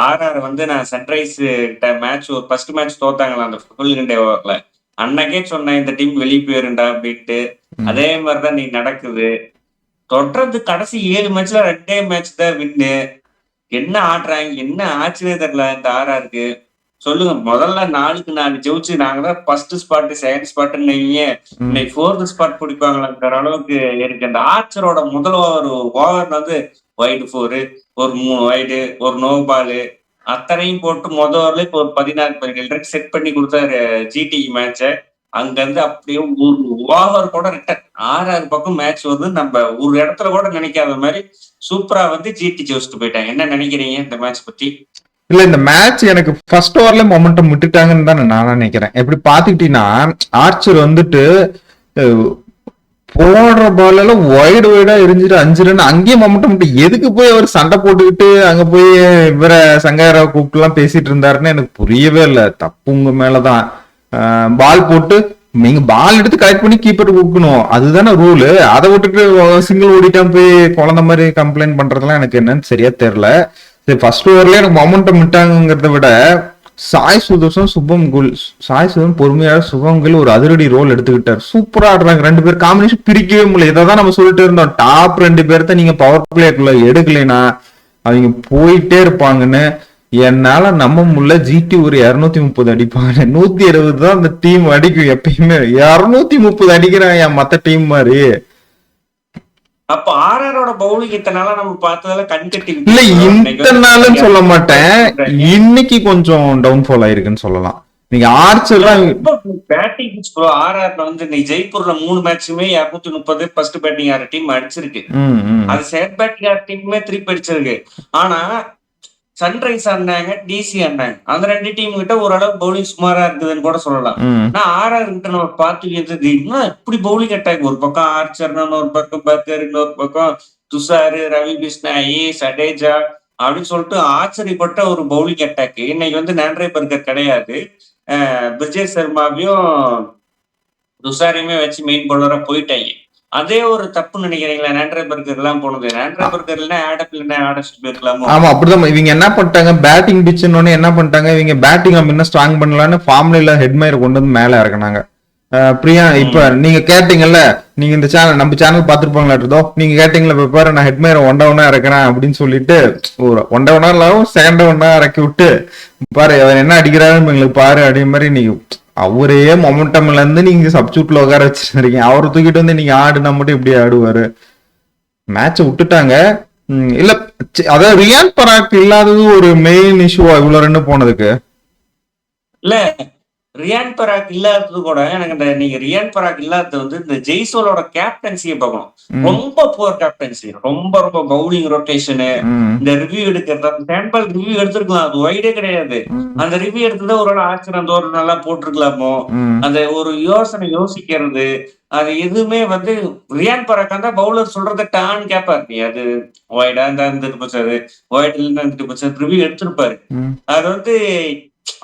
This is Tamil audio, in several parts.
ஆர்ஆர் வந்து நான் சன்ரைஸ் கிட்ட மேட்ச் ஒரு ஃபர்ஸ்ட் மேட்ச் தோத்தாங்களா அந்த ஃபுல் டே ஓவர்ல. அன்னைக்கே சொன்னேன் இந்த டீம் வெளியே போயிருண்டா அப்படின்ட்டு. ம். அதே மாதிரிதான் நீ நடக்குது. தொடர்ந்து கடைசி 7 மேட்ச்ல 2 மேட்ச் தான் வின்னு. என்ன ஆடுறாங்க, என்ன ஆச்சுன்னே தெரியல இந்த ஆர்ஆருக்கு. சொல்லுங்க, முதல்ல 4க்கு 4 ஜெயிச்சு நாங்க தான் ஃபர்ஸ்ட் ஸ்பாட், செகண்ட் ஸ்பாட்ன்னு வைங்க. ம். இன்னைக்கு 4த் ஸ்பாட் பிடிப்பாங்களாங்கிற அளவுக்கு இருக்கு. அந்த ஆர்ச்சரோட முதல் ஓவர் வந்து வைடு 4, ஒரு 3 வைடு, ஒரு நோ பாலு அத்தனையும் போட்டு ஓவர்ல இப்போ ஒரு 14-17 ரன் செட் பண்ணி கொடுத்தாரு ஜிடி மேட்ச. அங்க இருந்து அப்படியே ஒரு ஓவர் கூட ரிட்டர்ன் 6 பக்கம் மேட்ச் வந்து நம்ம ஒரு இடத்துல கூட நினைக்காத மாதிரி சூப்பரா வந்து ஜிடி ஜெயிச்சுட்டு போயிட்டாங்க. என்ன நினைக்கிறீங்க இந்த மேட்ச் பத்தி? இல்ல இந்த மேட்ச் எனக்கு ஃபர்ஸ்ட் ஓவர்ல மொமெண்டம் விட்டுட்டாங்கன்னு தான் நான் நினைக்கிறேன். எப்படி பாத்துக்கிட்டீங்கன்னா ஆர்ச்சர் வந்துட்டு போடுற பால் எல்லாம் வைடு வைடா எரிஞ்சிட்டு 5 ரன் அங்கேயே மொமெண்டம் விட்டு எதுக்கு போய் அவர் சண்டை போட்டுக்கிட்டு அங்க போய் இவர சங்காராவை கூப்பிட்டு எல்லாம் பேசிட்டு இருந்தாருன்னு எனக்கு புரியவே இல்லை. தப்பு உங்க மேலதான். பால் போட்டு நீங்க பால் எடுத்து கலெக்ட் பண்ணி கீப்பர் கொடுக்கணும், அதுதானே ரூலு. அதை விட்டுட்டு சிங்கிள் ஓடிட்டான் போய் குழந்தை மாதிரி கம்ப்ளைண்ட் பண்றதுலாம் எனக்கு என்னன்னு சரியா தெரியல. சரி ஃபர்ஸ்ட் ஓவர்ல எனக்கு மொமெண்டம் விட்டாங்கிறத விட சாய் சுதர்ஷன் சாய் சுதம் பொறுமையாக சுபம் கில் ஒரு அதிரடி ரோல் எடுத்துக்கிட்டார். சூப்பரா ஆடுறாங்க ரெண்டு பேர். காம்பினேஷன் பிரிக்கவே முடியல. இதான் நம்ம சொல்லிட்டு இருந்தோம், டாப் 2 பேர்த்த நீங்க பவர் பிளேக்குள்ள எடுக்கலைன்னா அவங்க போயிட்டே இருப்பாங்கன்னு. என்னால நம்ப முடியல. ஜிடி ஒரு 230 அடிப்பாங்க, 170 தான் அந்த டீம் அடிக்கும் எப்பயுமே. 230 அடிக்கிறாங்க மத்த டீம் மாதிரி. அப்ப ஆர்ஆரோட பவுலிங் இத்தனால நம்ம பார்த்ததால கண்கட்டி இல்ல இத்தனாலும் சொல்ல மாட்டேன், இன்னைக்கு கொஞ்சம் டவுன்ஃபால் ஆயிருக்குன்னு சொல்லலாம். நீங்க ஆர்ச்சர் பேட்டிங் ஆர்ஆர்ல வந்து நீ ஜெய்ப்பூர்ல 3 மேட்சுமே 230 ஃபர்ஸ்ட் பேட்டிங் ஆற டீம் அடிச்சிருக்கு. அது செகண்ட் பேட்டிங் ஆற டீமுமே 3 அடிச்சிருக்கு. ஆனா சன்ரைஸ் ஆடினாங்க, டிசி ஆடினாங்க. அந்த 2 டீம் கிட்ட ஓரளவு பவுலிங் சுமாரா இருக்குதுன்னு கூட சொல்லலாம். நான் ஆர்ஆர் கிட்ட நம்ம பார்த்து இப்படி பவுலிங் அட்டாக், ஒரு பக்கம் ஆர்ச்சர், ஒரு பக்கம் பர்கர், இன்னொரு பக்கம் துஷாரு, ரவி பிஷ்னாயி, சடேஜா அப்படின்னு சொல்லிட்டு ஆச்சரியப்பட்ட ஒரு பவுலிங் அட்டாக். இன்னைக்கு வந்து நாண்ட்ரே பர்கர் கிடையாது, பிரிஜேஷ் சர்மாவையும் துஷாரையுமே வச்சு மெயின் பவுலரா போயிட்டாங்க. அதே ஒரு தப்பு நினைக்கிறீங்களா? நாண்ட்ரே பர்கர் எல்லாம் போனது. நாண்ட்ரே பர்கர் ஆடஸ்ட் போயிருக்கலாமோ? ஆமா அப்படிதான். இவங்க என்ன பண்ணிட்டாங்க, பேட்டிங் பிச்சுன்னு என்ன பண்ணிட்டாங்க, இவங்க பேட்டிங் இன்னும் ஸ்ட்ராங் பண்ணலான்னு ஃபார்ம்ல ஹெட்மயர் கொண்டு வந்து மேல இறக்குனாங்க. பிரியா இப்ப நீங்க கேட்டீங்கல்ல, நீங்க இந்த சேனல் நம்ம சேனல் பாத்துருப்பாங்களா, நீங்க கேட்டீங்களா பாரு நான் ஹெட்மயர் ஒன் இறக்குறேன் அப்படின்னு சொல்லிட்டு ஒரு ஒன் செகண்ட் இறக்கி விட்டு பாரு அவர் என்ன அடிக்கிறாருன்னு எங்களுக்கு பாரு அப்படின்ற மாதிரி. நீங்க அவரே மொமெண்டம்ல இருந்து நீங்க சப்ஸ்டியூட்ல உட்கார வச்சிருக்கீங்க, அவரை தூக்கிட்டு வந்து நீங்க ஆடுனா மட்டும் இப்படி ஆடுவாரு. மேட்ச விட்டுட்டாங்க. இல்ல அதாவது ரியான் பராக் இல்லாதது ஒரு மெயின் இஷ்யூவா இவ்வளவு ரன் போனதுக்கு? இல்ல ரியான் பராக் இல்லாதது கூட எனக்கு இந்த நீங்க ரியான் பராக் இல்லாதது வந்து இந்த ஜெய்சோலோட கேப்டன்சியை பார்க்கணும். ரொம்ப புவர் கேப்டன்சி, ரொம்ப ரொம்ப பவுலிங் ரொட்டேஷனு, இந்த ரிவ்யூ எடுக்கிறது. சாம்பிள் ரிவ்யூ எடுத்திருக்கலாம், அது வைடே கிடையாது. அந்த ரிவ்யூ எடுத்தத ஒரு ஆச்சரியம், அந்த ஒரு நல்லா போட்டிருக்கலாமோ, அந்த ஒரு யோசிக்கிறது அது எதுவுமே வந்து ரியான் பராக் அந்த பவுலர் சொல்றத டான் கேப்பாரு. நீ அது ஒய்டா இருந்துட்டு போச்சு, அது ஒய்ட் இல்ல இருந்துட்டு போச்சு, ரிவ்யூ எடுத்திருப்பாரு. அது வந்து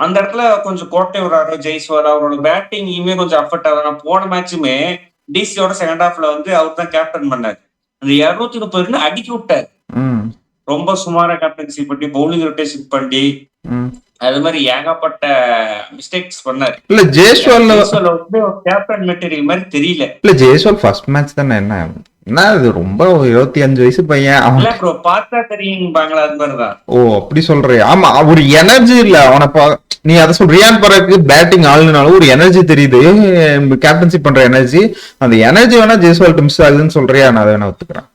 அந்த இடத்துல கொஞ்சம் கோட்டை விடுறாரு ஜெய்ஸ்வால். அவரோட பேட்டிங்குமே கொஞ்சம் அஃபெக்ட் ஆகுது. போன மேட்சுமே டிசியோட செகண்ட் ஹாஃப்ல வந்து அவர் தான் கேப்டன் பண்ணாரு. அந்த 230 அடிக்கி விட்டாரு. ரொம்ப சுமாரா கேப்டன்சி பண்ணி பவுலிங் ரொட்டேஷன் பண்ணி அது மாதிரி ஏகப்பட்ட மிஸ்டேக்ஸ் பண்ணாரு. இல்ல ஜெய்ஸ்வால் வந்து கேப்டன் மெட்டீரியல் மாதிரி தெரியல. இல்ல ஜெய்ஸ்வால் ஃபர்ஸ்ட் மேட்ச் தானே, என்ன அது ரொம்ப 25 வயசு பையன். பார்த்தா தெரியும்பாங்களா, அது மாதிரிதான். ஓ அப்படி சொல்றேன். ஆமா ஒரு எனர்ஜி இல்ல அவனை. நீ அதை சொல்ற, ரியான் பராக்கு பேட்டிங் ஆளுனாலும் ஒரு எனர்ஜி தெரியுது, கேப்டன்சி பண்ற எனர்ஜி. அந்த எனர்ஜி வேணா ஜெய்ஸ்வால் மிஸ் ஆகுதுன்னு சொல்றியா? நான் அதை வேணா ஒத்துக்கிறேன்.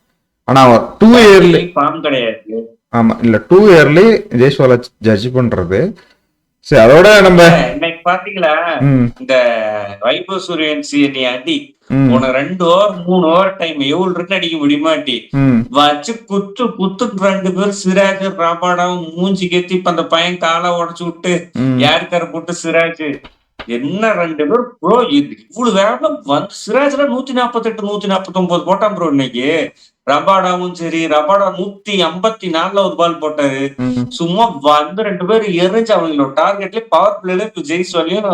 ஆனா 2 இயர்லி கிடையாது. ஆமா இல்ல 2 இயர்லி ஜெய்ஸ்வால ஜட்ஜ் பண்றது சரி. அதோட நம்ம இன்னைக்கு பாத்தீங்களா, இந்த வைபவ் சூரியவன்சி நீ அடி உனக்கு 2 ஓவர் 3 ஓவர் டைம் எவ்வளவு ரன் அடிக்க முடியுமாட்டி வச்சு குத்து 2 பேர் சிராஜ் ரபாடாவும் மூஞ்சி கெத்தி இப்ப அந்த பையன் காலை உடச்சு விட்டு யாருக்கார போட்டு சிராஜ் என்ன 2 பேர் ப்ரோ இவ்வளவு வேகம் வந்து சிராஜ்ல 148 149 போட்டான் ப்ரோ. இன்னைக்கு ரபாடாவும் சரி, ரபாடா 154 ஒரு பால் போட்டாரு. சும்மா வந்து 2 பேரும் எரிஞ்சு அவங்களோட டார்கெட்ல பவர் பிளேல ஜெய்ஸ்வாலையும்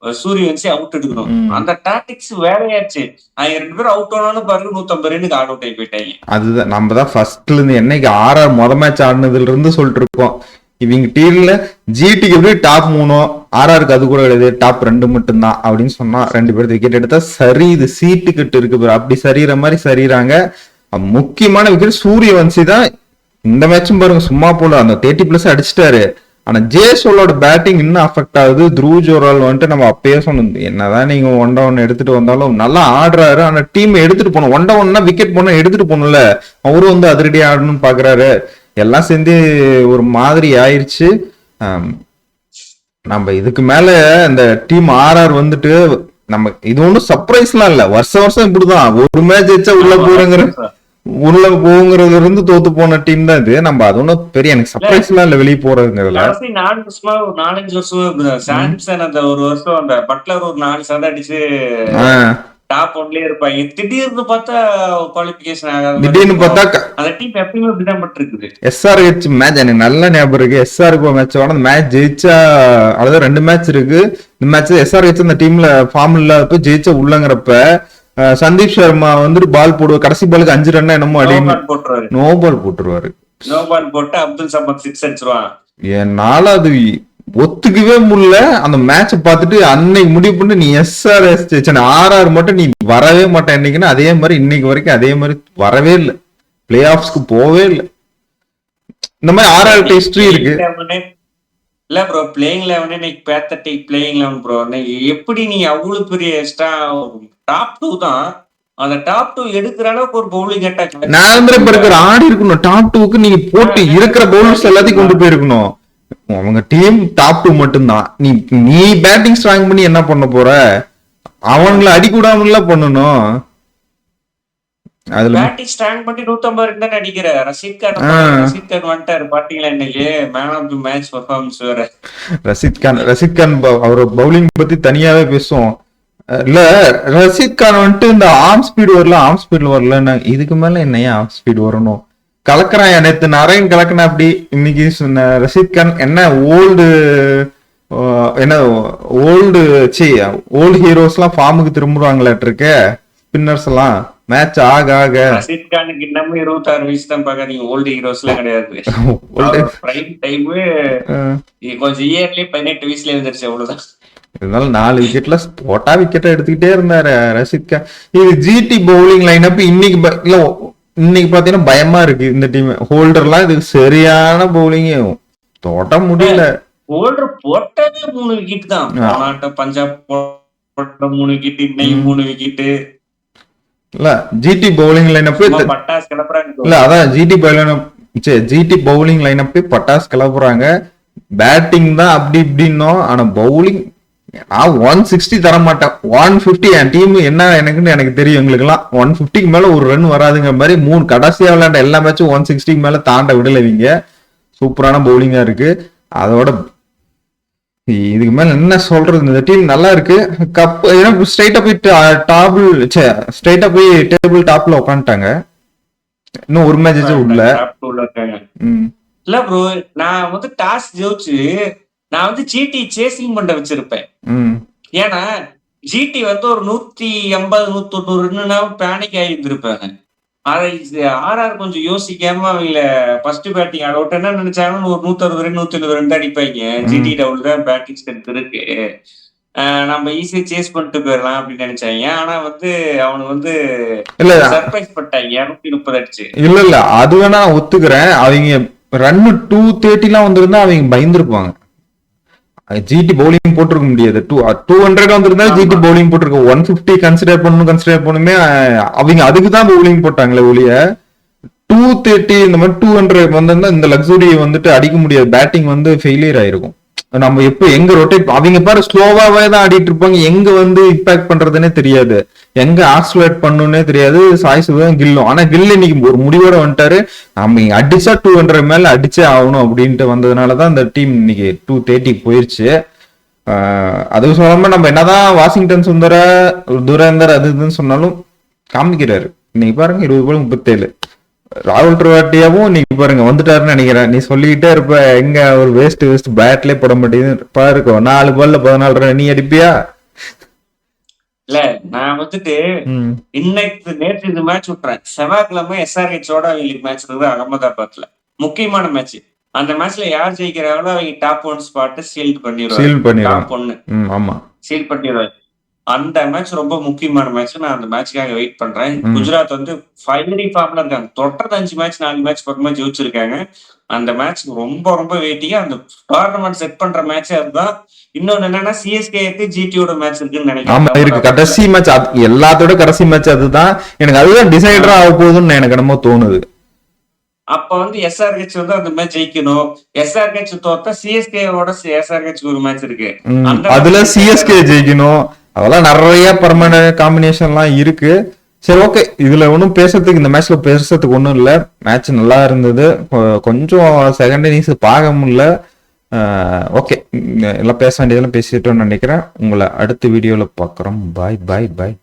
சூரியவன்சி அவுட் எடுக்கணும். அந்த டாக்டிக்ஸ் வேலையாச்சு. அவங்க 2 பேரும் அவுட் ஆனாலும் பாருங்க 150 ரன்னுக்கு ஆல் அவுட் ஆகி போயிட்டாங்க. அதுதான் நம்ம தான் ஃபர்ஸ்ட்ல இருந்து என்னைக்கு மொத மேட்ச் ஆடினதுல இருந்து சொல்லிட்டு இருக்கோம். இவங்க டீம்ல ஜிடிக்கு எப்படி டாப் 3 ஆர்ஆருக்கு அது கூட கிடையாது, டாப் 2 மட்டும்தான் அப்படின்னு சொன்னா 2 பேர் விக்கெட் எடுத்தா சரி. இது சீட்டு கட்டு இருக்கு பாரு, அப்படி சரிகிற மாதிரி சரிறாங்க. முக்கியமான விக்கெட் சூரியவன்சி தான். இந்த மேட்சும் பாருங்க சும்மா போல அந்த 30+ அடிச்சிட்டாரு. ஆனா ஜேசோலோட பேட்டிங் இன்னும் அஃபெக்ட் ஆகுது. த்ரூ ஜோரால் வந்துட்டு நம்ம அப்பயே சொன்னோம், என்னதான் நீங்க 1 down எடுத்துட்டு வந்தாலும் நல்லா ஆடுறாரு. ஆனா டீம் எடுத்துட்டு போனோம். 1 downனா விக்கெட் போனா எடுத்துட்டு போகணும்ல, அவரும் வந்து அதிரடி ஆடணும்னு பாக்குறாரு. எல்லாம் சேர்ந்து ஒரு மாதிரி ஆயிடுச்சு. நம்ம இதுக்கு மேல இந்த டீம் ஆர்ஆர் வந்துட்டு நம்ம இது ஒன்றும் சர்ப்ரைஸ்லாம் இல்ல, வருஷம் இப்படிதான். ஒரு மேட்ச் வச்சா உள்ள போங்கிறதுல இருந்து தோத்து போன டீம் தான் இது. நம்ம அது ஒன்றும் பெரிய எனக்கு சர்ப்ரைஸ் எல்லாம் இல்ல வெளியே போறதுங்கிறதுல. 4 வருஷமா 4-5 வருஷமா சாம்சன் அந்த ஒரு வருஷம் அந்த பட்லர் ஒரு 4 சண்டை அடிச்சு டாப் 1லயே இருப்பாங்க. திடீர்னு பார்த்தா குவாலிஃபிகேஷன் ஆகாது. திடீர்னு பார்த்தா அந்த டீம் எப்பயுமே இப்படிதான் பட்டிருக்குது. எஸ்ஆர்ஹெச் மேட்ச் எனக்கு நல்ல ஞாபகம் இருக்கு. எஸ்ஆருக்கு மேட்சோட அந்த மேட்ச் ஜெயிச்சா, அதாவது 2 மேட்ச் இருக்கு. இந்த மேட்ச் எஸ்ஆர்ஹெச் அந்த டீம்ல ஃபார்ம் இல்லாதப்ப ஜெயிச்சா உள்ளங்கிறப்ப சந்தீப் சர்மா வந்துட்டு பால் போடுவார். கடைசி பாலுக்கு 5 ரன் என்னமோ அடி நோ பால் போட்டுருவாரு. நோ பால் போட்டு அப்துல் சமத் 6 அடிச்சிருவான். என்னால அது ஒத்துக்கவே முடியல. அந்த மேட்ச பார்த்துட்டு அன்னைக்கு முடிவு பண்ணி நீ எஸ்ஆர்எஸ் ஆர்ஆர் மட்டும் நீ வரவே மாட்டேன் இன்னைக்குன்னா, அதே மாதிரி இன்னைக்கு வரைக்கும் அதே மாதிரி வரவே இல்லை. பிளே ஆஃப்ஸ்க்கு போவே இல்லை. இந்த மாதிரி ஆர்ஆர் ஹிஸ்டரி இருக்கு. இல்ல ப்ரோ, பிளேயிங் 11 இன்னைக்கு பேத்தட்டிக் பிளேயிங் 11 ப்ரோ. எப்படி நீ அவ்வளவு பெரிய டாப் 2 தான், அந்த டாப் 2 எடுக்கிற அளவுக்கு ஒரு பவுலிங் அட்டாக் ஆடி இருக்கணும். டாப் 2க்கு நீங்க போட்டு இருக்கிற பவுலர்ஸ் எல்லாத்தையும் கொண்டு போயிருக்கணும். அவங்க டீம் டாப் 2 மட்டும்தான். நீ பேட்டிங் ஸ்ட்ராங் பண்ணி என்ன பண்ண போற? அவங்கள அடிக்கூடாமல பண்ணணும். அதுல பேட்டிங் ஸ்ட்ராங் பண்ணி 150 ரன் தான் அடிக்கிற ரஷீத் கான் வந்துட்டாரு பாத்தீங்களா இன்னைக்கு man of the match performance வேற. ரஷீத் கான் அவர் பவுலிங் பத்தி தனியாவே பேசுவோம். இல்ல ரஷீத் கான் வந்துட்டு இந்த ஆர்ம் ஸ்பீடு வரல. இதுக்கு மேல என்னையா ஆர்ம் ஸ்பீடு வரணும்? கலக்குறான். நேத்து நரேன் கலக்குனா அப்படி. இன்னைக்கு ரஷீத் கான் என்ன ஓல்டு ஹீரோஸ் எல்லாம் ஃபார்முக்கு திரும்புறாங்களாட்டு இருக்கு. ஸ்பின்னர்ஸ் எல்லாம் மேட்ச் ஆக ரஷீத் கானுக்கு இன்னமும் 26 வயசு தான் பாக்காதீங்க. ஓல்டு ஹீரோஸ் எல்லாம் கிடையாது. பிரைம் டைம் கொஞ்சம் இயர்லயே 18 வயசுல இருந்துருச்சு, அவ்வளவுதான். இருந்தாலும் 4 விக்கெட்ல போட்டா விக்கெட்டை எடுத்துக்கிட்டே இருந்தாரு ரஷீத் கான். இது ஜிடி பவுலிங் லைன் அப் இன்னைக்கு இன்னைக்கு பாத்தீங்கன்னா பயமா இருக்கு. இந்த டீம் ஹோல்டர்லாம் இது சரியான பவுலிங் தோட்ட முடியல. ஹோல்டர் போட்டதே 3 விக்கெட் தான். பஞ்சாப் போட்ட 3 விக்கெட், இன்னைக்கு 3 விக்கெட். இல்ல ஜிடி பவுலிங் லைன் அப் பட்டாஸ் கிளப்புறாங்க. இல்ல அதான் ஜிடி பவுலிங் லைன் அப் பட்டாஸ் கிளப்புறாங்க. பேட்டிங் தான் அப்படி இப்படின்னோம். ஆனா பவுலிங் நான் 160 தர மாட்டேன், 150. என் டீம் என்ன எனக்குன்னு எனக்கு தெரியும். எங்களுக்கு எல்லாம் 150க்கு மேல ஒரு ரன் வராதுங்கிற மாதிரி 3 கடைசியா விளையாண்ட எல்லா மேட்சும் 160க்கு மேல தாண்ட விடலைவீங்க. சூப்பரான பவுலிங்கா இருக்கு. அதோட இதுக்கு மேல என்ன சொல்றது, இந்த டீம் நல்லா இருக்கு. கப் ஸ்ட்ரைட்டா போய் டேபிள் டாப்ல உட்காந்துட்டாங்க. இன்னும் ஒரு மேட்ச் உள்ள இல்ல ப்ரோ. நான் வந்து டாஸ் ஜெயிச்சு நான் வந்து ஜிடி சேசிங் பண்ண வச்சிருப்பேன். ஏன்னா ஜிடி வந்து ஒரு 180-190 ரன்னா பேனிக் ஆகி இருந்திருப்பாங்க. அதை ஆர்ஆர் கொஞ்சம் யோசிக்காம அவங்கள ஃபர்ஸ்ட் பேட்டிங் ஆட விட்டு என்ன நினைச்சாங்கன்னு ஒரு 160 ரன் 170 ரன் அடிப்பாங்க. ஜிடி டவுல் தான் பேட்டிங் ஸ்ட்ரென்த் இருக்கு, நம்ம ஈஸியா சேஸ் பண்ணிட்டு போயிடலாம் அப்படின்னு நினைச்சாங்க. ஆனா வந்து அவனுக்கு வந்து சர்ப்ரைஸ் பண்ணிட்டாங்க 230 அடிச்சு. இல்ல அது வேணா நான் ஒத்துக்கிறேன். அவங்க ரன் 230 எல்லாம் வந்திருந்தா அவங்க பயந்துருப்பாங்க. ஜிடி பவுலிங் போட்டிருக்க முடியாது. 200 வந்திருந்தா ஜிடி பவுலிங் போட்டிருக்க. 150 கன்சிடர் பண்ணுமே அவங்க அதுக்குதான் பவுலிங் போட்டாங்களே ஒழிய 230 இந்த மாதிரி 200 வந்திருந்தா இந்த லக்ஸுரி வந்துட்டு அடிக்க முடியாது. பேட்டிங் வந்து ஃபெயிலியர் ஆயிருக்கும். நம்ம எப்ப எங்க ரொட்டேட் அவங்க பாரு ஸ்லோவாவே தான் ஆடிட்டு இருப்பாங்க. எங்க வந்து இம்பாக்ட் பண்றதுன்னே தெரியாது, எங்க ஆக்சிலேட் பண்ணுன்னே தெரியாது. சாய் சுதன் கில்லும். ஆனா கில் இன்னைக்கு ஒரு முடிவோட வந்துட்டாரு. நம்ம அடிச்சா 200 மேல அடிச்சே ஆகணும் அப்படின்ட்டு வந்ததுனாலதான் இந்த டீம் இன்னைக்கு 230 போயிருச்சு. அது சொல்லாம நம்ம என்னதான் வாஷிங்டன் சுந்தர துரேந்தர் அது இதுன்னு சொன்னாலும் காமிக்கிறாரு. இன்னைக்கு பாருங்க 20 பால் 37. ராகுல் திரிபாட்டியாவும் நீங்க பாருங்க வந்துட்டாருன்னு நினைக்கிறேன். நீ சொல்லிக்கிட்டே இருப்ப எங்க ஒரு வேஸ்ட் பேட்லயே போட மாட்டேங்குது பாருக்கோ. 4 பால்ல 14 ரன். நீ அடிப்பியா? இல்ல நான் வந்துட்டு ம். நேற்று இது மேட்ச் விட்டுறேன். செவ்வாய்க்கிழமை SRH-ஓட அவங்களுக்கு மேட்ச் இருக்குது அகமதாபாத்ல. முக்கியமான மேட்ச். அந்த மேட்ச்ல யார் ஜெயிக்கிறாங்களோ அவங்க டாப் 1 ஸ்பாட் சீல் சீல் பண்ணிடுவாங்க. பண்ணிடுவாங்க. டாப் 1 ஆமா. சீல் பண்ணிடுவாங்க. அந்த மேட்ச் ரொம்ப முக்கியமான மேட்ச். நான் அந்த மேட்ச்க்காக வெயிட் பண்றேன். ம். குஜராத் வந்து ஃபைனலி ஃபார்ம்ல இருக்காங்க. தொடர்ந்து 5 மேட்ச் 4 மேட்ச் பக்கமா ஜெயிச்சிருக்காங்க. அந்த மேட்ச் ரொம்ப ரொம்ப வெயிட்டிங்கா அந்த டோர்னமெண்ட் செட் பண்ற மேட்ச் அதுதான். இன்னொன்னு என்னன்னா சிஎஸ்கேக்கு ஜிடியோட மேட்ச் இருக்குன்னு ஆமா இருக்கு. நினைக்கிறேன். கடைசி மேட்ச் எல்லாத்தோட கடைசி மேட்ச் அதுதான். எனக்கு அதுதான் டிசைடரா ஆக போகுதுன்னு எனக்கு என்னமோ தோணுது. அப்ப வந்து SRH வந்து அந்த மேட்ச் ஜெயிக்கணும். SRH தோத்தா சிஎஸ்கேவோட SRH ஒரு மேட்ச் இருக்கு. அதுல சிஎஸ்கே ஜெயிக்கணும். அதெல்லாம் நிறைய பர்மனன்ட் காம்பினேஷன்லாம் இருக்கு. சரி ஓகே, இதுல ஒன்றும் பேசுறதுக்கு இந்த மேட்ச்ல பேசுறதுக்கு ஒன்றும் இல்லை. மேட்ச் நல்லா இருந்தது. கொஞ்சம் செகண்ட் இன்னிங்ஸ் பார்க்க முடியல. ஓகே, எல்லாம் பேச வேண்டியதெல்லாம் பேசிட்டோம்னு நினைக்கிறேன். உங்களை அடுத்த வீடியோல பார்க்குறோம். பாய் பாய் பாய்.